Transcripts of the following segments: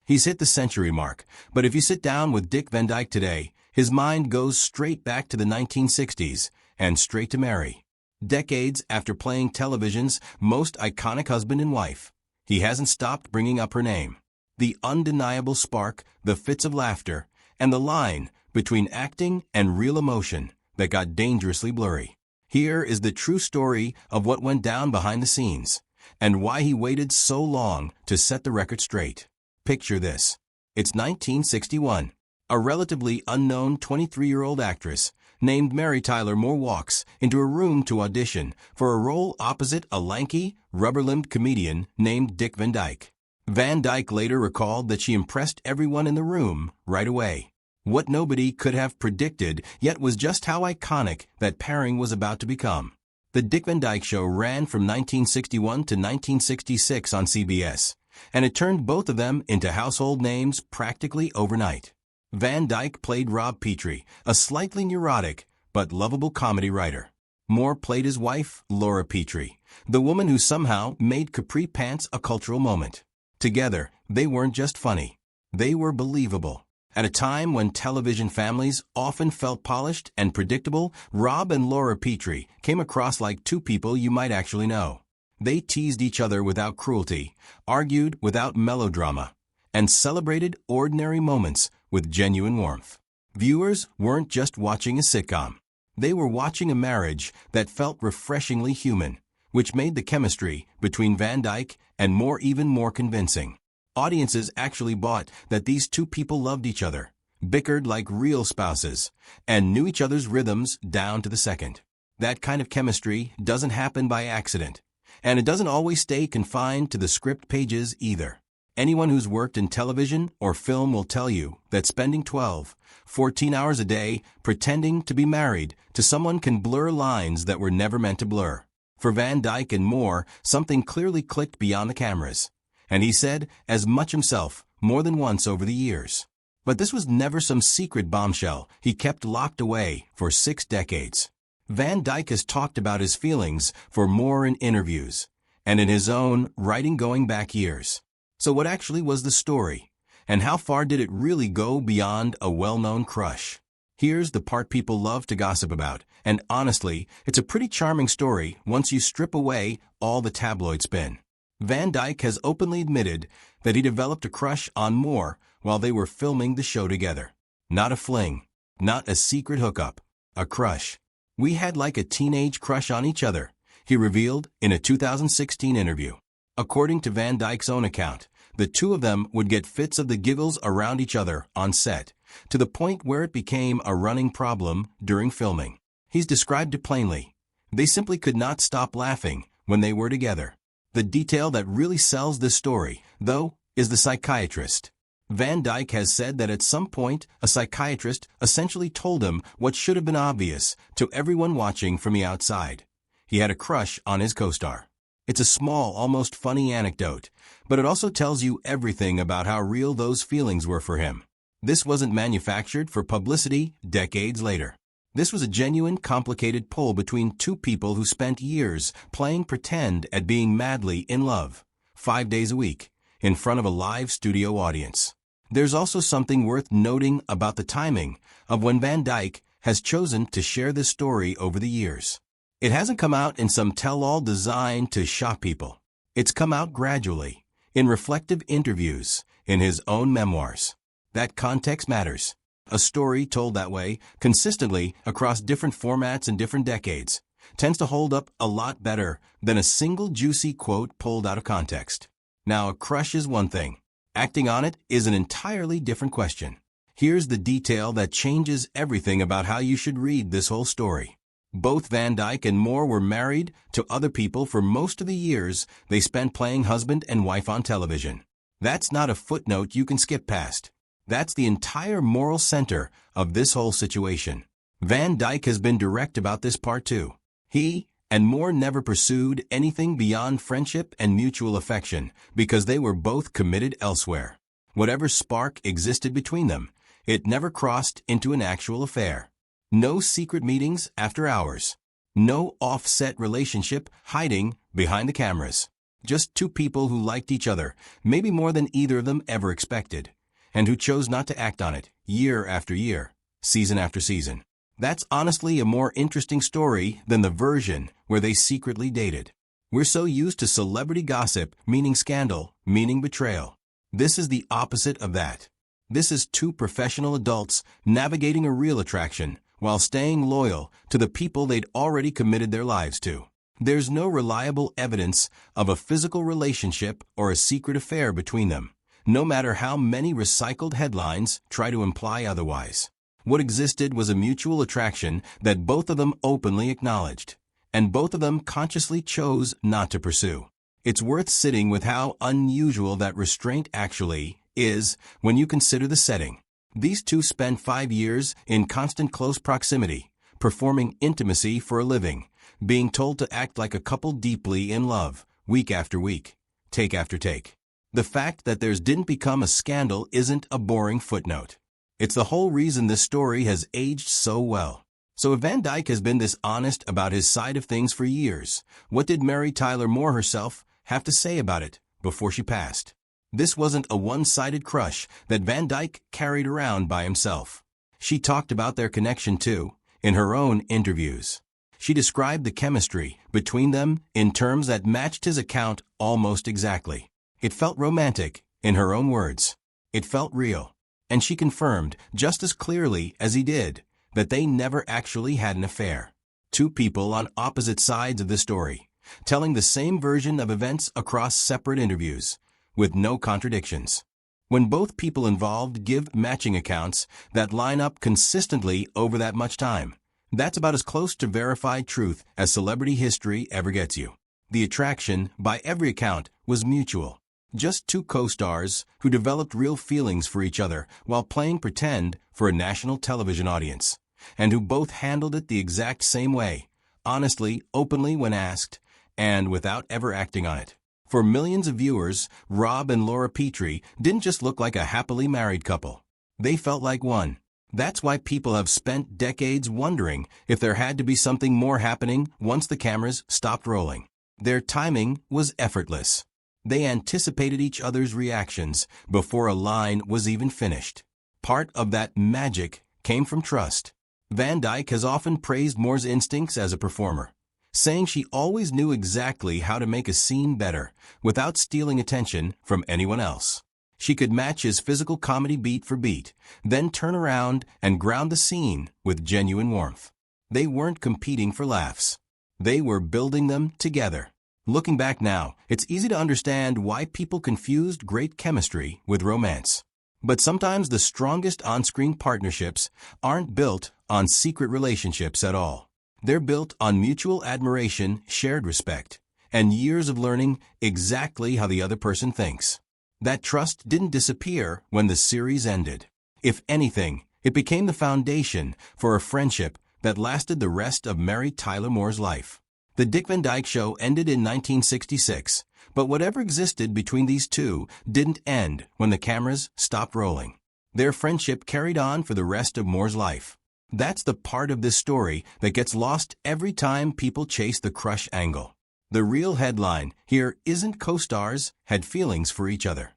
He's hit the century mark, but if you sit down with Dick Van Dyke today, his mind goes straight back to the 1960s and straight to Mary. Decades after playing television's most iconic husband and wife, he hasn't stopped bringing up her name. The undeniable spark, the fits of laughter, and the line between acting and real emotion that got dangerously blurry. Here is the true story of what went down behind the scenes, and why he waited so long to set the record straight. Picture this. It's 1961. A relatively unknown 23-year-old actress named Mary Tyler Moore walks into a room to audition for a role opposite a lanky, rubber-limbed comedian named Dick Van Dyke. Van Dyke later recalled that she impressed everyone in the room right away. What nobody could have predicted yet was just how iconic that pairing was about to become. The Dick Van Dyke Show ran from 1961 to 1966 on CBS, and it turned both of them into household names practically overnight. Van Dyke played Rob Petrie, a slightly neurotic but lovable comedy writer. Moore played his wife, Laura Petrie, the woman who somehow made capri pants a cultural moment. Together, they weren't just funny. They were believable. At a time when television families often felt polished and predictable, Rob and Laura Petrie came across like two people you might actually know. They teased each other without cruelty, argued without melodrama, and celebrated ordinary moments with genuine warmth. Viewers weren't just watching a sitcom. They were watching a marriage that felt refreshingly human, which made the chemistry between Van Dyke and Moore even more convincing. Audiences actually bought that these two people loved each other, bickered like real spouses, and knew each other's rhythms down to the second. That kind of chemistry doesn't happen by accident, and it doesn't always stay confined to the script pages either. Anyone who's worked in television or film will tell you that spending 12, 14 hours a day pretending to be married to someone can blur lines that were never meant to blur. For Van Dyke and Moore, something clearly clicked beyond the cameras, and he said as much himself more than once over the years. But this was never some secret bombshell he kept locked away for 6 decades. Van Dyke has talked about his feelings for Moore in interviews and in his own writing going back years. So what actually was the story, and how far did it really go beyond a well-known crush? Here's the part people love to gossip about, and honestly, it's a pretty charming story once you strip away all the tabloid spin. Van Dyke has openly admitted that he developed a crush on Moore while they were filming the show together. Not a fling, not a secret hookup, a crush. "We had like a teenage crush on each other," he revealed in a 2016 interview. According to Van Dyke's own account, the two of them would get fits of the giggles around each other on set, to the point where it became a running problem during filming. He's described it plainly. They simply could not stop laughing when they were together. The detail that really sells this story, though, is the psychiatrist. Van Dyke has said that at some point, a psychiatrist essentially told him what should have been obvious to everyone watching from the outside. He had a crush on his co-star. It's a small, almost funny anecdote, but it also tells you everything about how real those feelings were for him. This wasn't manufactured for publicity decades later. This was a genuine, complicated pull between two people who spent years playing pretend at being madly in love, 5 days a week, in front of a live studio audience. There's also something worth noting about the timing of when Van Dyke has chosen to share this story over the years. It hasn't come out in some tell-all designed to shock people. It's come out gradually, in reflective interviews, in his own memoirs. That context matters. A story told that way, consistently across different formats and different decades, tends to hold up a lot better than a single juicy quote pulled out of context. Now, a crush is one thing. Acting on it is an entirely different question. Here's the detail that changes everything about how you should read this whole story. Both Van Dyke and Moore were married to other people for most of the years they spent playing husband and wife on television. That's not a footnote you can skip past. That's the entire moral center of this whole situation. Van Dyke has been direct about this part too. He and Moore never pursued anything beyond friendship and mutual affection because they were both committed elsewhere. Whatever spark existed between them, it never crossed into an actual affair. No secret meetings after hours. No offset relationship hiding behind the cameras. Just two people who liked each other, maybe more than either of them ever expected, and who chose not to act on it, year after year, season after season. That's honestly a more interesting story than the version where they secretly dated. We're so used to celebrity gossip, meaning scandal, meaning betrayal. This is the opposite of that. This is two professional adults navigating a real attraction while staying loyal to the people they'd already committed their lives to. There's no reliable evidence of a physical relationship or a secret affair between them, no matter how many recycled headlines try to imply otherwise. What existed was a mutual attraction that both of them openly acknowledged, and both of them consciously chose not to pursue. It's worth sitting with how unusual that restraint actually is when you consider the setting. These two spent 5 years in constant close proximity, performing intimacy for a living, being told to act like a couple deeply in love, week after week, take after take. The fact that theirs didn't become a scandal isn't a boring footnote. It's the whole reason this story has aged so well. So if Van Dyke has been this honest about his side of things for years, what did Mary Tyler Moore herself have to say about it before she passed? This wasn't a one-sided crush that Van Dyke carried around by himself. She talked about their connection too, in her own interviews. She described the chemistry between them in terms that matched his account almost exactly. It felt romantic, in her own words. It felt real. And she confirmed, just as clearly as he did, that they never actually had an affair. Two people on opposite sides of the story, telling the same version of events across separate interviews, with no contradictions. When both people involved give matching accounts that line up consistently over that much time, that's about as close to verified truth as celebrity history ever gets you. The attraction, by every account, was mutual. Just two co-stars who developed real feelings for each other while playing pretend for a national television audience, and who both handled it the exact same way, honestly, openly when asked, and without ever acting on it. For millions of viewers, Rob and Laura Petrie didn't just look like a happily married couple. They felt like one. That's why people have spent decades wondering if there had to be something more happening once the cameras stopped rolling. Their timing was effortless. They anticipated each other's reactions before a line was even finished. Part of that magic came from trust. Van Dyke has often praised Moore's instincts as a performer, saying she always knew exactly how to make a scene better without stealing attention from anyone else. She could match his physical comedy beat for beat, then turn around and ground the scene with genuine warmth. They weren't competing for laughs. They were building them together. Looking back now, it's easy to understand why people confused great chemistry with romance. But sometimes the strongest on-screen partnerships aren't built on secret relationships at all. They're built on mutual admiration, shared respect, and years of learning exactly how the other person thinks. That trust didn't disappear when the series ended. If anything, it became the foundation for a friendship that lasted the rest of Mary Tyler Moore's life. The Dick Van Dyke Show ended in 1966, but whatever existed between these two didn't end when the cameras stopped rolling. Their friendship carried on for the rest of Moore's life. That's the part of this story that gets lost every time people chase the crush angle. The real headline here isn't co-stars had feelings for each other.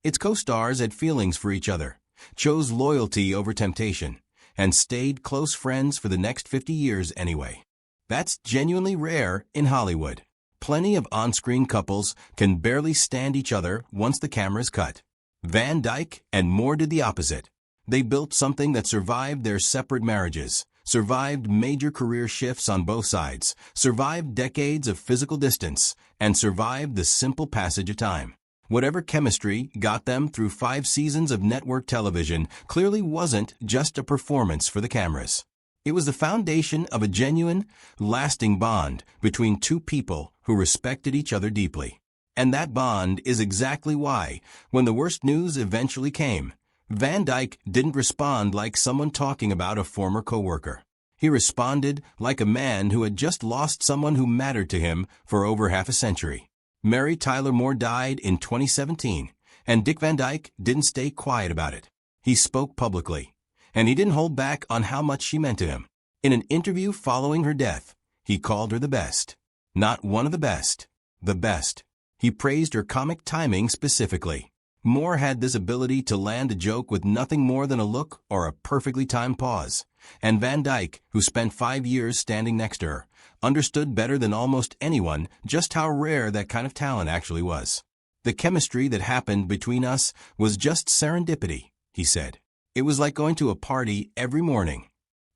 It's co-stars had feelings for each other, chose loyalty over temptation, and stayed close friends for the next 50 years anyway. That's genuinely rare in Hollywood. Plenty of on-screen couples can barely stand each other once the camera's cut. Van Dyke and Moore did the opposite. They built something that survived their separate marriages, survived major career shifts on both sides, survived decades of physical distance, and survived the simple passage of time. Whatever chemistry got them through 5 seasons of network television clearly wasn't just a performance for the cameras. It was the foundation of a genuine, lasting bond between two people who respected each other deeply. And that bond is exactly why, when the worst news eventually came, Van Dyke didn't respond like someone talking about a former coworker. He responded like a man who had just lost someone who mattered to him for over half a century. Mary Tyler Moore died in 2017, and Dick Van Dyke didn't stay quiet about it. He spoke publicly. And he didn't hold back on how much she meant to him. In an interview following her death, he called her the best. Not one of the best, the best. He praised her comic timing specifically. Moore had this ability to land a joke with nothing more than a look or a perfectly timed pause. And Van Dyke, who spent 5 years standing next to her, understood better than almost anyone just how rare that kind of talent actually was. The chemistry that happened between us was just serendipity, he said. It was like going to a party every morning.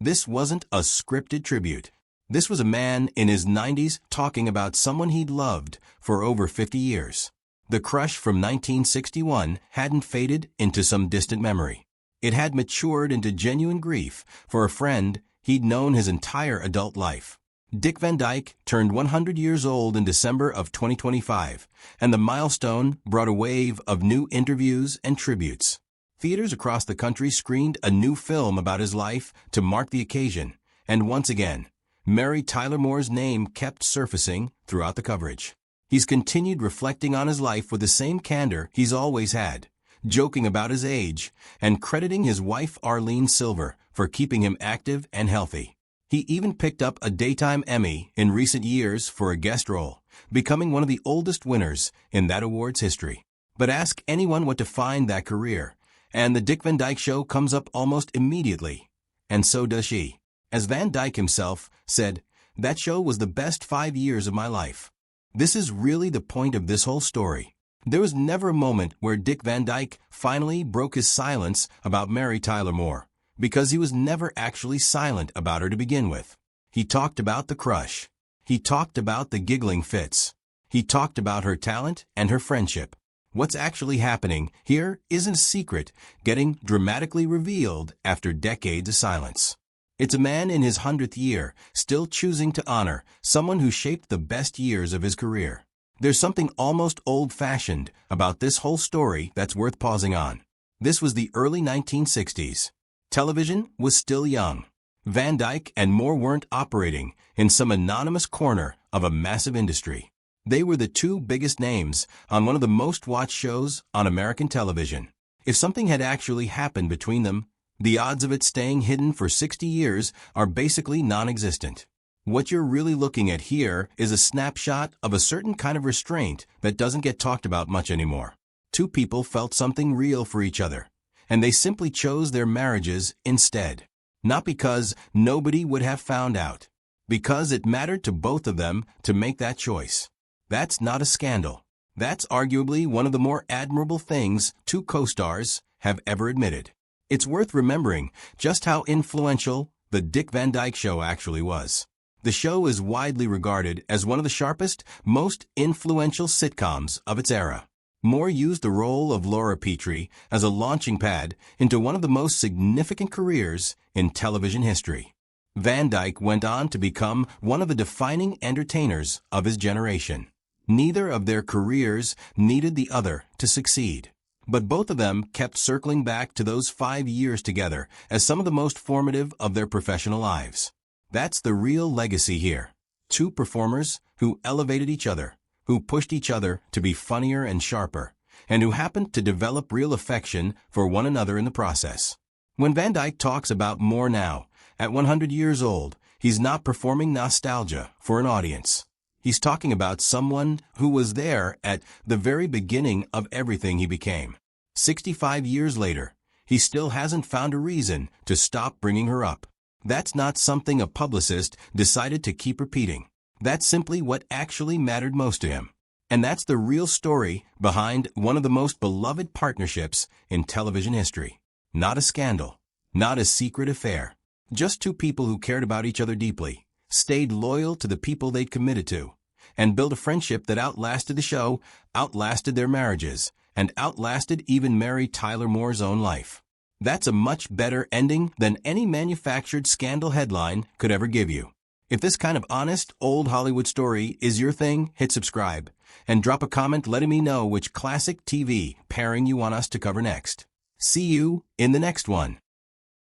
This wasn't a scripted tribute. This was a man in his 90s talking about someone he'd loved for over 50 years. The crush from 1961 hadn't faded into some distant memory. It had matured into genuine grief for a friend he'd known his entire adult life. Dick Van Dyke turned 100 years old in December of 2025, and the milestone brought a wave of new interviews and tributes. Theaters across the country screened a new film about his life to mark the occasion, and once again, Mary Tyler Moore's name kept surfacing throughout the coverage. He's continued reflecting on his life with the same candor he's always had, joking about his age, and crediting his wife Arlene Silver for keeping him active and healthy. He even picked up a Daytime Emmy in recent years for a guest role, becoming one of the oldest winners in that award's history. But ask anyone what defined that career, and The Dick Van Dyke Show comes up almost immediately. And so does she. As Van Dyke himself said, "That show was the best 5 years of my life." This is really the point of this whole story. There was never a moment where Dick Van Dyke finally broke his silence about Mary Tyler Moore, because he was never actually silent about her to begin with. He talked about the crush. He talked about the giggling fits. He talked about her talent and her friendship. What's actually happening here isn't a secret getting dramatically revealed after decades of silence. It's a man in his 100th year still choosing to honor someone who shaped the best years of his career. There's something almost old-fashioned about this whole story that's worth pausing on. This was the early 1960s. Television was still young. Van Dyke and Moore weren't operating in some anonymous corner of a massive industry. They were the two biggest names on one of the most-watched shows on American television. If something had actually happened between them, the odds of it staying hidden for 60 years are basically non-existent. What you're really looking at here is a snapshot of a certain kind of restraint that doesn't get talked about much anymore. Two people felt something real for each other, and they simply chose their marriages instead. Not because nobody would have found out, because it mattered to both of them to make that choice. That's not a scandal. That's arguably one of the more admirable things two co-stars have ever admitted. It's worth remembering just how influential The Dick Van Dyke Show actually was. The show is widely regarded as one of the sharpest, most influential sitcoms of its era. Moore used the role of Laura Petrie as a launching pad into one of the most significant careers in television history. Van Dyke went on to become one of the defining entertainers of his generation. Neither of their careers needed the other to succeed. But both of them kept circling back to those 5 years together as some of the most formative of their professional lives. That's the real legacy here. Two performers who elevated each other, who pushed each other to be funnier and sharper, and who happened to develop real affection for one another in the process. When Van Dyke talks about Moore now, at 100 years old, he's not performing nostalgia for an audience. He's talking about someone who was there at the very beginning of everything he became. 65 years later, he still hasn't found a reason to stop bringing her up. That's not something a publicist decided to keep repeating. That's simply what actually mattered most to him. And that's the real story behind one of the most beloved partnerships in television history. Not a scandal, not a secret affair. Just two people who cared about each other deeply, stayed loyal to the people they'd committed to, and built a friendship that outlasted the show, outlasted their marriages, and outlasted even Mary Tyler Moore's own life. That's a much better ending than any manufactured scandal headline could ever give you. If this kind of honest, old Hollywood story is your thing, hit subscribe, and drop a comment letting me know which classic TV pairing you want us to cover next. See you in the next one.